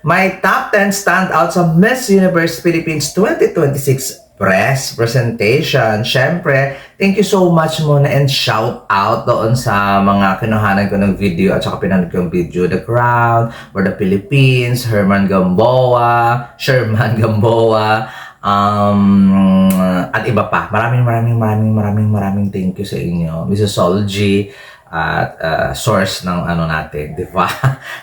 My top 10 standout sa Miss Universe Philippines 2026 press presentation. Siyempre, thank you so much muna and shout out doon sa mga kinuhanan ko ng video at saka pinanood ko yung video. The Crown, for the Philippines, Sherman Gamboa, at iba pa. Maraming thank you sa inyo. Mrs. Solji, at source ng ano natin, di ba?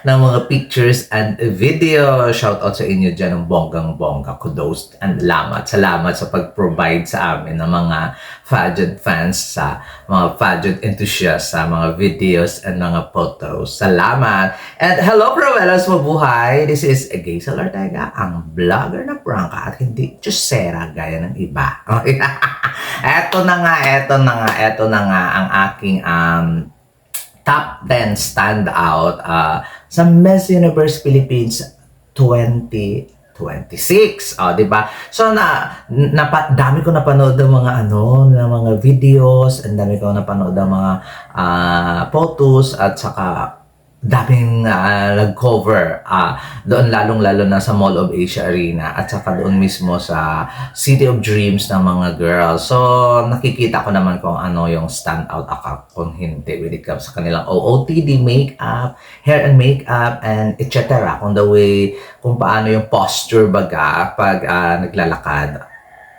ng mga pictures and video. Shout out sa inyo dyan ng bonggang-bongga. Kudos and salamat sa pag-provide sa amin ng mga pageant fans, sa mga pageant enthusiasts, sa mga videos and mga photos. Salamat! And hello, Provelas, mabuhay! This is Gazel Ortega, ang vlogger na prangka at hindi chusera gaya ng iba. Eto na nga ang aking top 10 standout sa Miss Universe Philippines 2026. Di ba? So dami ko napanood ng mga ng mga videos, and dami ko napanood ng mga photos, at saka daming nag-cover doon, lalong-lalo na sa Mall of Asia Arena at saka doon mismo sa City of Dreams ng mga girls. So, nakikita ko naman kung ano yung standout ako, kung hindi, when it comes sa kanilang OOTD, makeup, hair and makeup, and etc. Kung paano yung posture baga pag naglalakad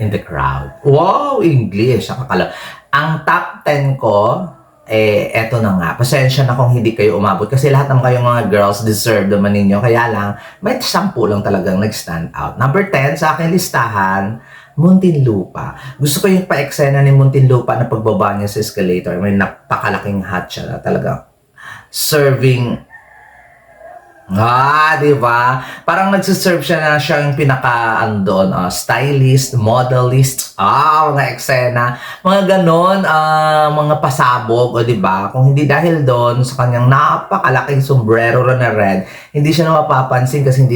in the crowd. Wow! English! Ang top 10 ko, eto na nga. Pasensya na kung hindi kayo umabot kasi lahat ng kayong mga girls deserve naman ninyo. Kaya lang, may 10 lang talagang nag-stand out. Number 10 sa aking listahan, Muntinlupa. Gusto ko yung pa-eksena ni Muntinlupa na pagbaba niya sa escalator. May napakalaking hat siya na talagang serving. Di ba? Parang nagsiserve siya yung stylist, modelist, mga eksena, mga ganon, mga pasabog, di ba? Kung hindi dahil doon sa kanyang napakalaking sombrero na red, hindi siya na mapapansin kasi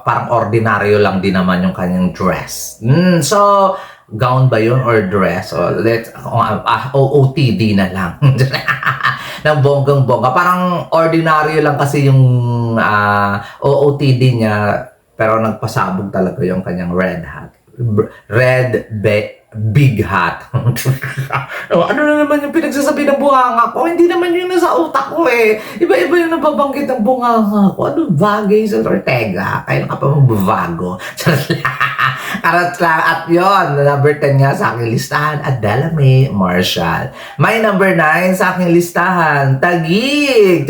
parang ordinaryo lang din naman yung kanyang dress. So, gown ba yun or dress? OOTD na lang. ng bonggang-bongga. Parang ordinaryo lang kasi yung OOTD niya, pero nagpasabog talaga yung kanyang red hat. Big hat. Ano na naman yung pinagsasabi ng bunganga ko? Hindi naman yung nasa utak ko eh. Iba-iba yung nababanggit ng bunganga ko. Ano bagay sa Ortega? Kaya ka pa magbabago. Karat lang. At yun, number 10 nga sa aking listahan, Adela Mae Marshall. My number 9 sa aking listahan, Tagig,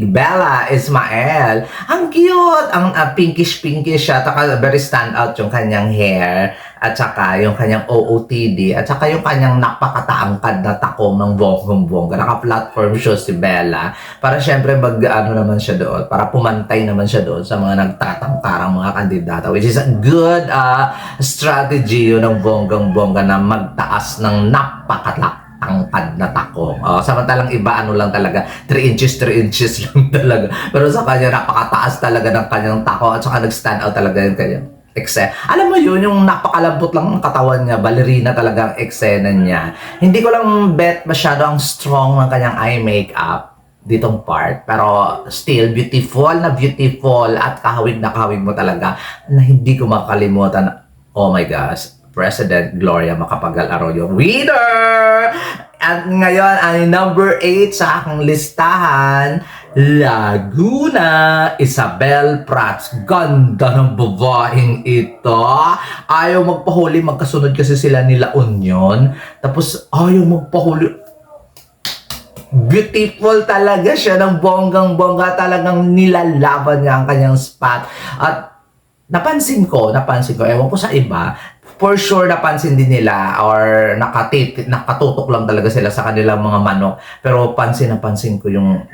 Bella Ismael. Ang cute! Ang pinkish siya. Very stand out yung kanyang hair. At saka yung kanyang OOTD. At saka yung kanyang napakataangkad na takong ng bonggang-bongga. Naka-platform show si Bella. Para syempre naman siya doon. Para pumantay naman siya doon sa mga nagtatangkarang mga kandidata. Which is a good strategy yun ng bonggang-bongga na magtaas ng napakatangkad na takong. Samantalang iba lang talaga, 3 inches lang talaga. Pero sa kanya napakataas talaga ng kanyang tako at saka nag-stand out talaga yung kanyang eksena. Alam mo yun, yung napakalambot lang ng katawan niya, ballerina talaga ang eksena niya. Hindi ko lang bet masyado ang strong ng kanyang eye makeup ditong part, pero still beautiful at kahawig na kahawig mo talaga na hindi ko makalimutan. Oh my gosh, President Gloria Macapagal Arroyo, winner! At ngayon, ang number 8 sa aking listahan, Laguna, Isabel Prats. Ganda ng babaeng ito. Ayaw magpahuli, magkasunod kasi sila nila Union. Tapos ayaw magpahuli. Beautiful talaga siya, ng bonggang-bongga, talagang nilalaban niya ang kanyang spot. At napansin ko, ewan ko sa iba, for sure napansin din nila or nakatutok lang talaga sila sa kanilang mga manok. Pero pansin ko yung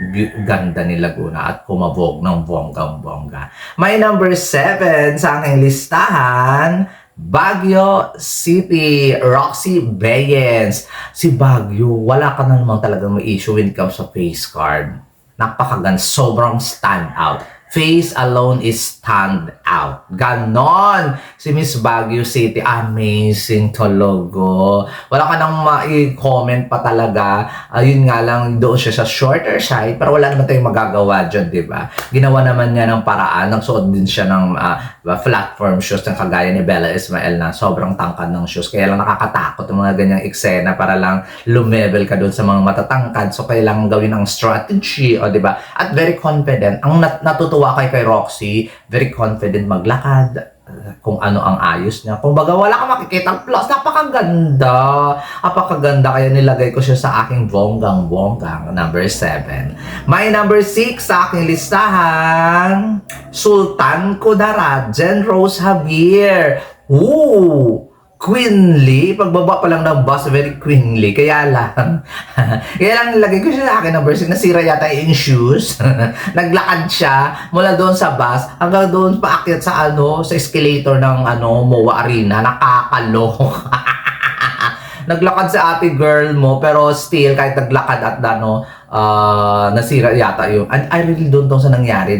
ganda ni Laguna at kumabog ng bonggang-bongga. My number 7 sa aking listahan, Baguio City, Roxy Bayens. Si Baguio, wala ka na naman talagang may issue when it comes sa face card. Napakaganda, sobrang stand out. Face alone is stand out. Ganon. Si Miss Baguio City, amazing talaga. Wala ka nang ma-comment pa talaga. Ayun nga lang, doon siya sa shorter side, pero wala naman tayong magagawa dyan, di ba? Ginawa naman niya ng paraan. Nagsuot din siya ng platform shoes ng kagaya ni Bella Ismael na sobrang tangkad ng shoes. Kaya lang nakakatakot yung mga ganyang eksena para lang lumevel ka doon sa mga matatangkad. So, kailangan gawin ang strategy, o di ba? At very confident. Ang natutuwa kay Roxy, very confident maglakad, kung ano ang ayos niya. Kung baga wala kang makikita plus, napakaganda. Napakaganda, kaya nilagay ko siya sa aking bonggang-bonggang number 7. My number 6 sa aking listahan, Sultan Kudarat, Jen Rose Javier. Ooh! Queenly, pagbaba pa lang ng bus, very queenly. Kaya lang nilagay ko siya sa akin number 6. Nasira yata yung shoes. Naglakad siya mula doon sa bus hanggang doon paakyat sa sa escalator ng MOA Arena. Nakakaloka. Naglakad sa ate girl mo, pero still kahit naglakad at nasira yata yung I really don't know sa nangyari.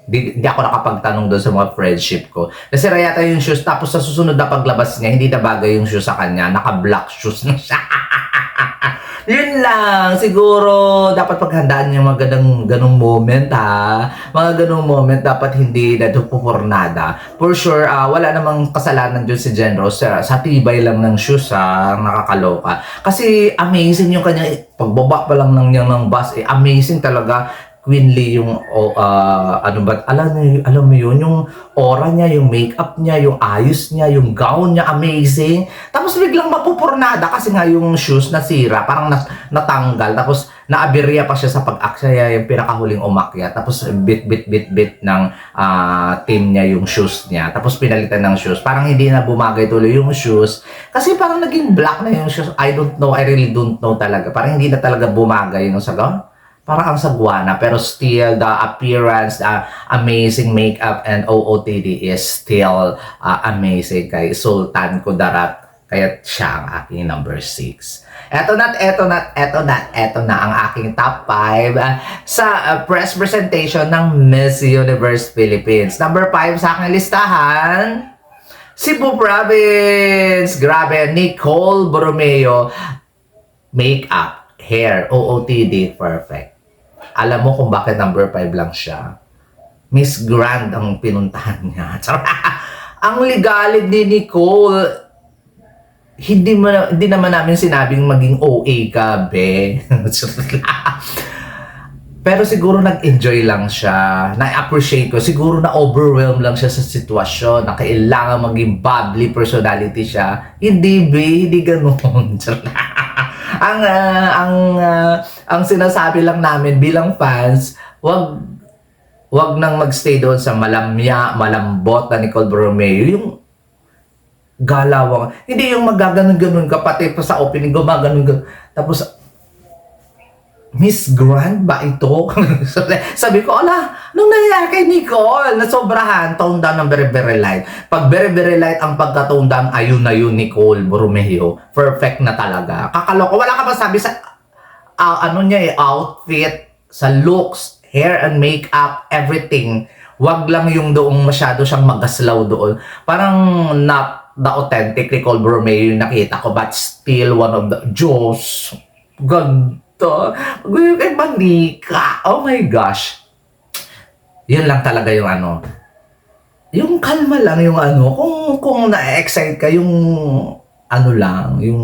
Hindi ako nakapagtanong doon sa mga friendship ko. Kasi yata yung shoes, tapos sa susunod na paglabas niya, hindi na bagay yung shoes sa kanya. Naka-black shoes na siya. Yun lang. Siguro, dapat paghandaan yung mga ganong moment, ha? Mga ganong moment, dapat hindi na pupurnada. For sure, wala namang kasalanan dun si Jen Rose. Sa tibay lang ng shoes, ha? Nakakaloka. Kasi amazing yung kanya, pagbaba pa lang ng bus, amazing talaga. Queenly yung alam mo yun, yung aura niya, yung makeup niya, yung ayos niya, yung gown niya, amazing. Tapos biglang mapupurnada kasi nga yung shoes nasira, parang natanggal, tapos naabirya pa siya sa pag-aksaya, yung pinakahuling umakyat, tapos bit ng team niya yung shoes niya, tapos pinalitan ng shoes, parang hindi na bumagay tuloy yung shoes, kasi parang naging black na yung shoes. I really don't know talaga, parang hindi na talaga bumagay yung sagot. Parang ang sagwana, pero still the appearance, amazing makeup and OOTD is still amazing kay Sultan Kudarat. Kaya siya ang aking number 6. Eto na ang aking top 5 sa press presentation ng Miss Universe Philippines. Number 5 sa aking listahan, Cebu Province. Grabe, Nicole Borromeo. Makeup, hair, OOTD, perfect. Alam mo kung bakit number 5 lang siya? Miss Grand ang pinuntahan niya. Ang ligalid ni Nicole, hindi naman namin sinabing maging OA ka, be. Pero siguro nag-enjoy lang siya. Na-appreciate ko. Siguro na-overwhelm lang siya sa sitwasyon na kailangan maging bubbly personality siya. Hindi, be. Hindi ganun. Ang sinasabi lang namin bilang fans, wag nang magstay doon sa malambot na Nicole Borromeo. Yung galawang, hindi yung magaganon-ganon ka, pati pa sa opening, gumaganon-ganon. Tapos, Miss Grand ba ito? Sabi ko, nung nangyayari kay Nicole, nasobrahan, tone down ng very light. Pag very light ang pagka-tone down, ayun na yun, Nicole Borromeo. Perfect na talaga. Kakaloko. Wala ka ba sabi sa, outfit, sa looks, hair and makeup, everything. Wag lang yung doong masyado siyang magaslaw doon. Parang not the authentic Nicole Borromeo yung nakita ko, but still one of the Diyos. Ganda. Kay Manika. Oh my gosh. Yun lang talaga yung yung kalma lang yung kung na-excite ka, yung yung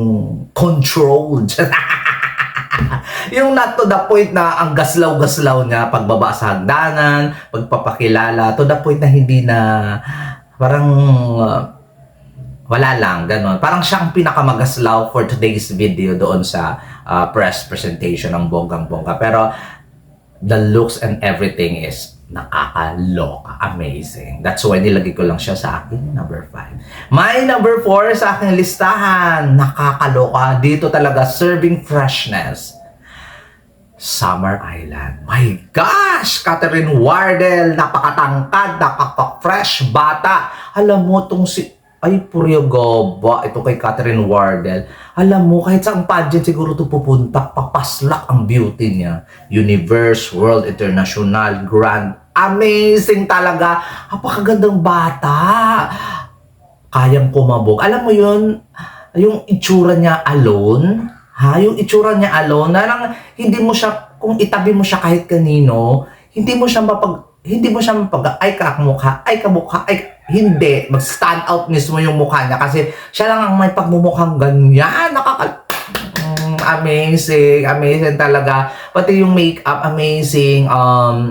controlled. Yung not to the point na ang gaslaw-gaslaw niya pagbaba sa hagdanan, pagpapakilala, to the point na hindi na parang wala lang, ganon. Parang siyang pinakamagaslaw for today's video doon sa press presentation ng bonggang-bongga. Pero the looks and everything is nakakaloka. Amazing. That's why nilagay ko lang siya sa akin number 5. My number 4 sa aking listahan. Nakakaloka. Dito talaga, serving freshness. Summer Island. My gosh! Catherine Wardell. Napakatangkad, napaka-fresh bata. Alam mo, puryo gaba, ito kay Catherine Wardell. Alam mo, kahit saan pageant siguro ito pupunta, papaslak ang beauty niya. Universe, World, International, Grand, Amazing talaga. Napakagandang bata. Kayang kumabog. Alam mo yun, yung itsura niya alone, yung itsura niya alone, na lang hindi mo siya, kung itabi mo siya kahit kanino, hindi mo siya mapag, ay kamukha, hindi. Mag-stand out mismo yung mukha niya kasi siya lang ang may pagmumukhang ganyan. Amazing, amazing talaga. Pati yung makeup, amazing.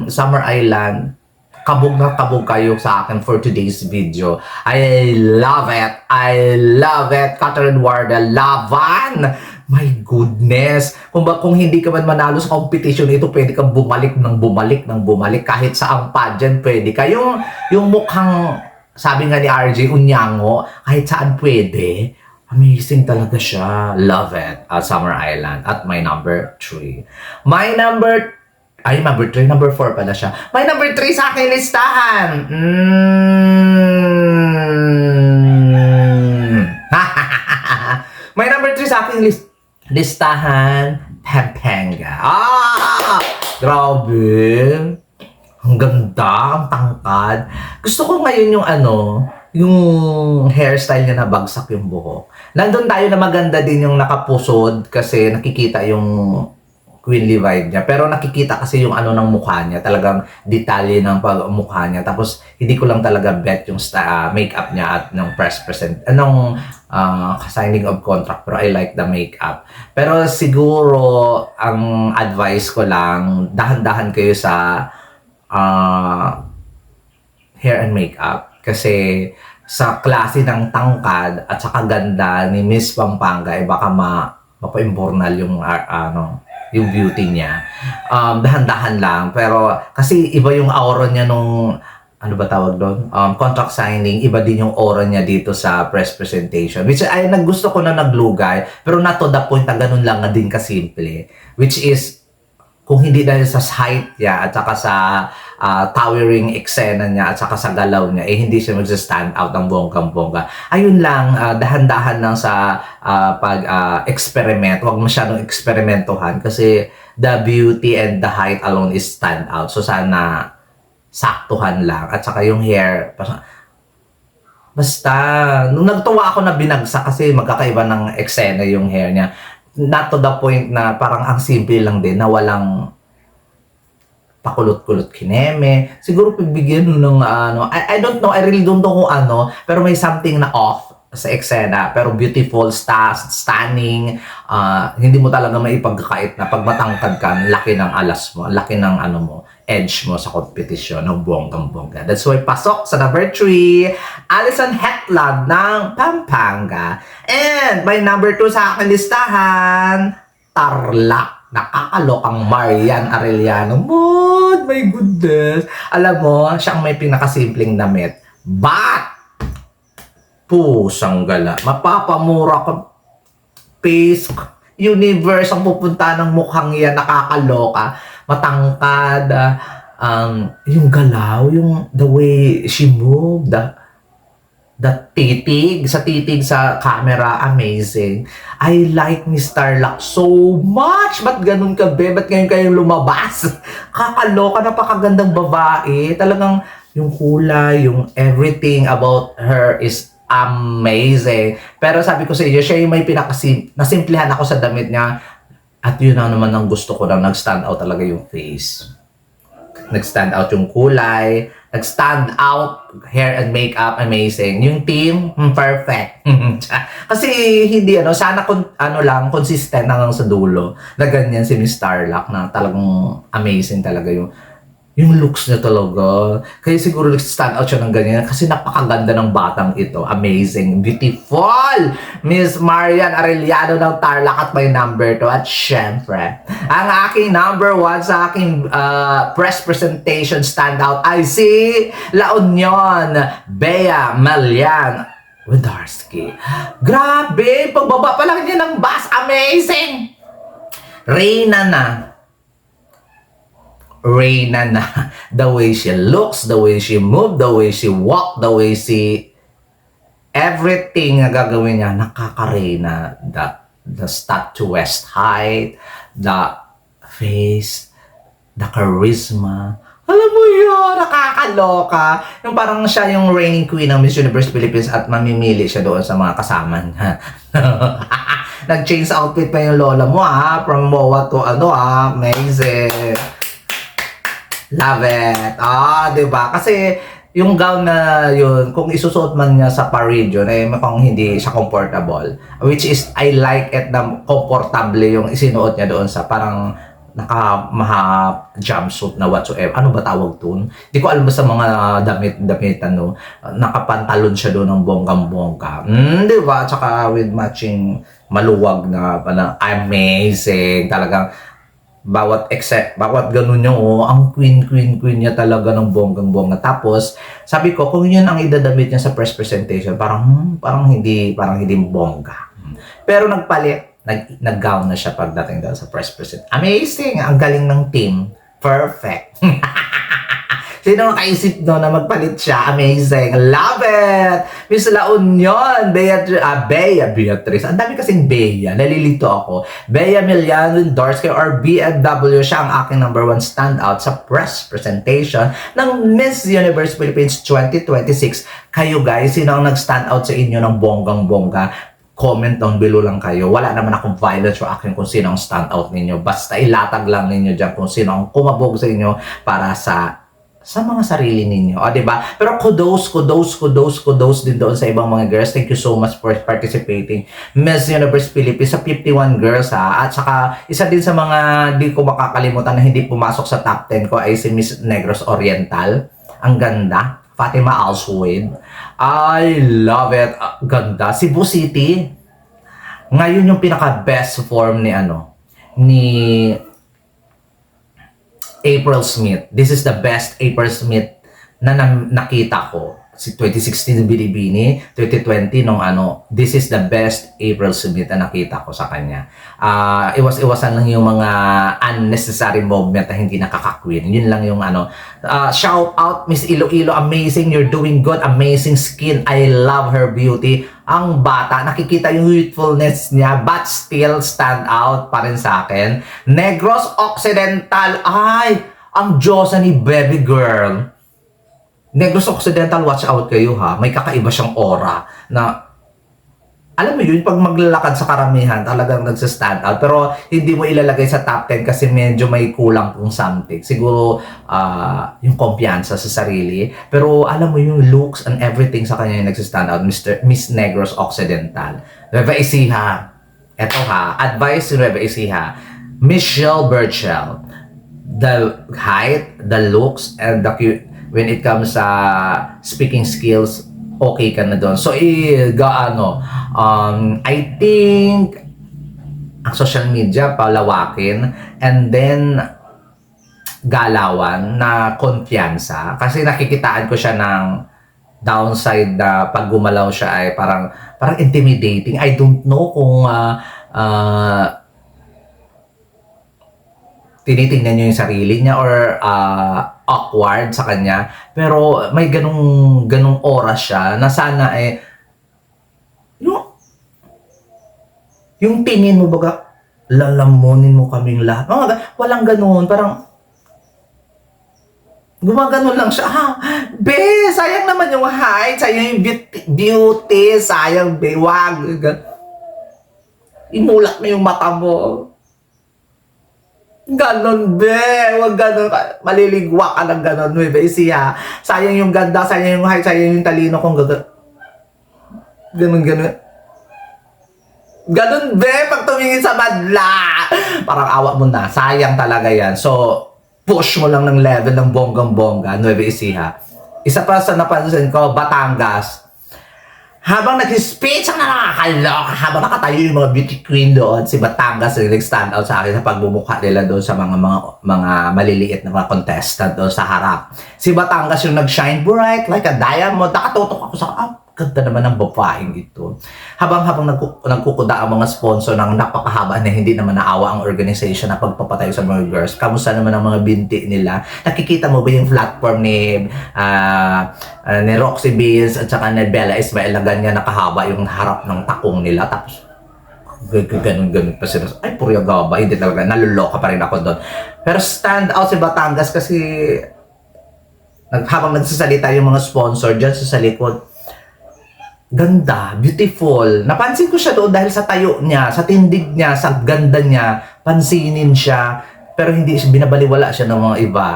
Summer Island, kabog na kabog kayo sa akin for today's video. I love it. I love it. Catherine Wardell, laban. My goodness. Kung hindi ka man manalo sa competition ito, pwede kang bumalik ng bumalik ng bumalik. Kahit sa ang pageant, pwede ka. Yung mukhang, sabi nga ni RJ Unyango, kahit saan pwede. Amazing talaga siya. Love it. Summer Island. At my number 3. Number 3. Number 4 pala siya. My number 3 sa aking listahan. My number 3 sa aking listahan. Pampanga. Grabe. Ang ganda. Ang tangkad. Gusto ko ngayon yung hairstyle niya na bagsak yung buhok. Nandun tayo na maganda din yung nakapusod kasi nakikita yung queenly vibe niya. Pero nakikita kasi yung ng mukha niya. Talagang detalye ng mukha niya. Tapos hindi ko lang talaga bet yung makeup niya at ng signing of contract. Pero I like the makeup. Pero siguro ang advice ko lang, dahan-dahan kayo sa hair and makeup. Kasi sa klase ng tangkad at saka ganda ni Miss Pampanga, baka mapa-imbornal yung beauty niya. Dahan-dahan lang. Pero kasi iba yung aura niya nung, tawag doon? Contract signing, iba din yung aura niya dito sa press presentation. Which ay naggusto ko na naglugay, pero not to the point na ganun lang na din kasimple. Which is, kung hindi dahil sa height niya at saka sa towering eksena niya at saka sa galaw niya, hindi siya mag-stand out ng bonggang-bongga. Ayun lang, dahan-dahan lang sa pag-experiment. Huwag masyadong eksperimentohan kasi the beauty and the height alone is stand out. So sana saktuhan lang. At saka yung hair, basta, nung nagtuwa ako na binagsak kasi magkakaiba ng eksena yung hair niya. Not to the point na parang ang simple lang din na walang pakulot-kulot kineme. Siguro pagbigyan ng I don't know, I really don't know kung pero may something na off sa eksena, pero beautiful, stunning, hindi mo talaga maipagkakait na pag matangkad ka, laki ng alas mo, laki ng edge mo sa kompetisyon ng bonggang-bongga. That's why pasok sa number 3, Alison Hetland ng Pampanga. And my number 2 sa aking listahan, Tarlac. Nakakalokang Marian Arellano. My goodness. Alam mo, siya ang may pinakasimpleng damit. But, pusang gala. Mapapamura ka. Face, universe ang pupunta ng mukhang yan. Nakakaloka. Matangkad. Yung galaw, yung the way she moved, the titig sa camera, amazing. I like Miss Tarlac so much. Ba't ganun ka, be? Ba't ngayon kayong lumabas? Kakaloka, napakagandang babae. Talagang yung kulay, yung everything about her is amazing. Pero sabi ko sa inyo, siya yung may nasimplihan ako sa damit niya. At yun na naman ang gusto ko na nag-stand out talaga yung face. Nag-stand out yung kulay, nag-stand out hair and makeup, amazing. Yung team, perfect. Kasi hindi sana lang consistent hanggang sa dulo. Na ganyan si Miss Tarlac na talagang amazing talaga yung looks niya talaga. Kaya siguro nag-stand out siya ng ganyan kasi napakaganda ng batang ito. Amazing, beautiful! Miss Marian Arellano ng Tarlac at my number 2. At syempre, ang aking number 1 sa aking press presentation standout ay si La Union, Bea Malian Wadarsky. Grabe! Pagbaba pa lang niya ng bus, amazing! Reyna na. The way she looks, the way she moves, the way she walks, the way she... Everything na gagawin niya, nakaka-Reyna. The statuesque height, the face, the charisma. Alam mo yun, nakakaloka. Yung parang siya yung reigning queen ng Miss Universe Philippines at mamimili siya doon sa mga kasama niya. Nag-change outfit pa yung lola mo from MOA to amazing. Love it. Diba? Kasi yung gown na yun, kung isusuot man niya sa parade yun, mukhang hindi siya comfortable. Which is, I like it na comfortable yung isinuot niya doon sa parang naka-maha jumpsuit na whatsoever. Ano ba tawag dun? Hindi ko alam sa mga damit, nakapantalon siya doon ng bonggang-bongga. Di ba? Tsaka with matching maluwag na amazing. Talagang bawat ganun niya, ang queen niya talaga ng bonggang-bongga. Tapos, sabi ko, kung yun ang idadamit niya sa press presentation, parang hindi bongga. Pero nagpalit. Nag-gown na siya pagdating daw sa press present. Amazing! Ang galing ng team. Perfect. Sino nakaisip no na magpalit siya? Amazing. Love it! Miss La Union, Beatrice. Ang dami kasing Bea. Nalilito ako. Bea Miliano Dorsky or BFW. Siya ang aking number 1 standout sa press presentation ng Miss Universe Philippines 2026. Kayo guys, sino ang nag-stand out sa inyo ng bonggang-bongga? Comment down below lang kayo. Wala naman akong violence sa akin kung sino ang standout ninyo. Basta ilatag lang ninyo dyan kung sino ang kumabog sa inyo para sa mga sarili ninyo. Diba? Pero kudos din doon sa ibang mga girls. Thank you so much for participating. Miss Universe Philippines sa 51 girls At saka isa din sa mga di ko makakalimutan na hindi pumasok sa top 10 ko ay si Miss Negros Oriental. Ang ganda. Fatima Alsuid. I love it. Ganda. Cebu City. Ngayon yung pinaka-best form ni April Smith. This is the best April Smith na nakita ko. Si 2016 Binibini, 2020 this is the best April Smith na nakita ko sa kanya. Iwasan lang yung mga unnecessary movement na hindi nakaka-queen. Yun lang yung shout out Miss Iloilo, amazing, you're doing good, amazing skin, I love her beauty. Ang bata, nakikita yung youthfulness niya, but still stand out pa rin sa akin. Negros Occidental, ang Diyosa ni baby girl. Negros Occidental, watch out kayo may kakaiba siyang aura na alam mo yun, pag maglalakad sa karamihan, talagang nagsa-stand out. Pero hindi mo ilalagay sa top 10 kasi medyo may kulang pong something. Siguro, yung kumpiyansa sa sarili. Pero alam mo yung looks and everything sa kanya yung nagsa-stand out. Miss Negros Occidental. Nueva Ecija. Eto advice si Nueva Ecija. Michelle Burchell. The height, the looks, and the when it comes sa speaking skills, okay ka na doon. So, I think ang social media palawakin and then galawan na konfiyansa. Kasi nakikitaan ko siya ng downside na pag gumalaw siya ay parang intimidating. I don't know kung tinitingnan niyo yung sarili niya or awkward sa kanya. Pero may ganung oras siya na sana yung tingin mo baga, lalamunin mo kaming lahat. Walang ganun. Parang gumaganon lang siya. Be, sayang naman yung height. Sayang yung beauty. Sayang, be. Wag. Imulat mo yung mata mo. Ganon, be. Wag ganon. Maliligwa ka ng ganon, be. Isiya. Sayang yung ganda, sayang yung height, sayang yung talino kung ganon. Ganon. Ganon, be. Pag tumingin sa madla. Parang awa mo na. Sayang talaga yan. So, push mo lang ng level ng bonggang-bongga, Nueva Ecija. Isa pa sa napansin ko, Batangas. Habang nag-speech, ang nakakaloka, habang nakatayo yung mga beauty queen doon, si Batangas yung nag-stand out sa akin sa pagbumukha nila doon sa mga maliliit na mga contestant doon sa harap. Si Batangas yung nag-shine bright like a diamond. Nakatutok ako sa, ganda naman ng babaeng ito. Habang nagkukuda ang mga sponsor ng napakahaba na hindi naman naawa ang organization na pagpapatayo sa mga girls. Kamusta naman ang mga binti nila? Nakikita mo ba yung platform ni Roxy Beans at saka ni Bella Ismael na ganyan nakahaba yung harap ng takong nila. Tapos, ganun pa sila. Ay, purya gaba. Hindi talaga. Naluloka pa rin ako doon. Pero stand out si Batangas kasi Habang nagsasalita yung mga sponsor dyan sa likod. Ganda, beautiful. Napansin ko siya doon dahil sa tayo niya, sa tindig niya, sa ganda niya. Pansinin siya, pero hindi siya, binabaliwala siya ng mga iba.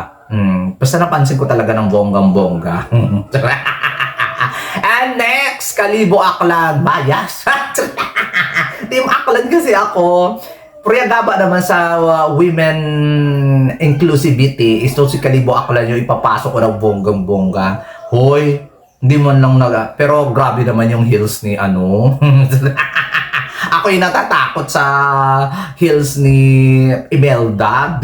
Basta napansin ko talaga ng bonggang-bongga. And next, Kalibo Aklan, Bayas. Team Aklan kasi ako. Priyagaba naman sa women inclusivity, ito si Kalibo Aklan yung ipapasok ko ng bonggang-bongga. Hoy, hindi man lang pero grabe naman yung heels ni ano. Ako yung natatakot sa heels ni Imelda.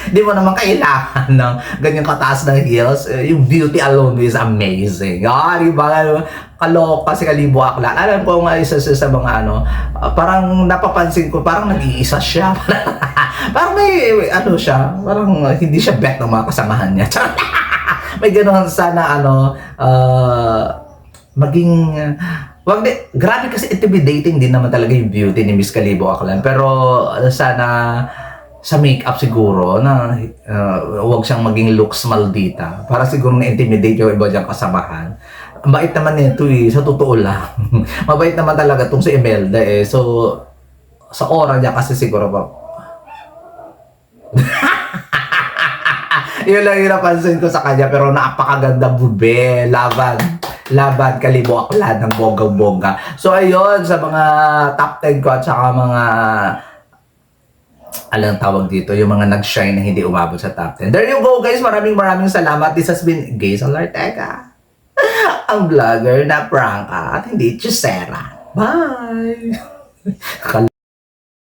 Di mo naman kailangan ng ganyang kataas ng heels. Yung beauty alone is amazing. Di ba? Kaloka si Kalibo Aklan. Alam ko nga isa sa mga ano, parang napapansin ko, parang nag-iisa siya. Parang may ano siya, parang hindi siya bet ng mga kasamahan niya. May gano'n sana ano, maging, grabe kasi intimidating din naman talaga yung beauty ni Miss Kalibo Aklan. Pero sana sa makeup siguro na huwag siyang maging looks maldita. Para siguro na-intimidate yung iba diyang kasamahan. Ang bait naman nito sa totoo lang. Mabait naman talaga itong si Imelda So, sa oras niya kasi siguro ba, yun lang yung napansin ko sa kanya, pero napakaganda bube, laban Kalibo Aklan ng bonggang-bongga. So ayun, sa mga top 10 ko at saka mga alang tawag dito, yung mga nag-shine na hindi umabot sa top 10. There you go guys, maraming salamat. This has been Gazel Ortega, ang vlogger na prangka at hindi chisera. Bye!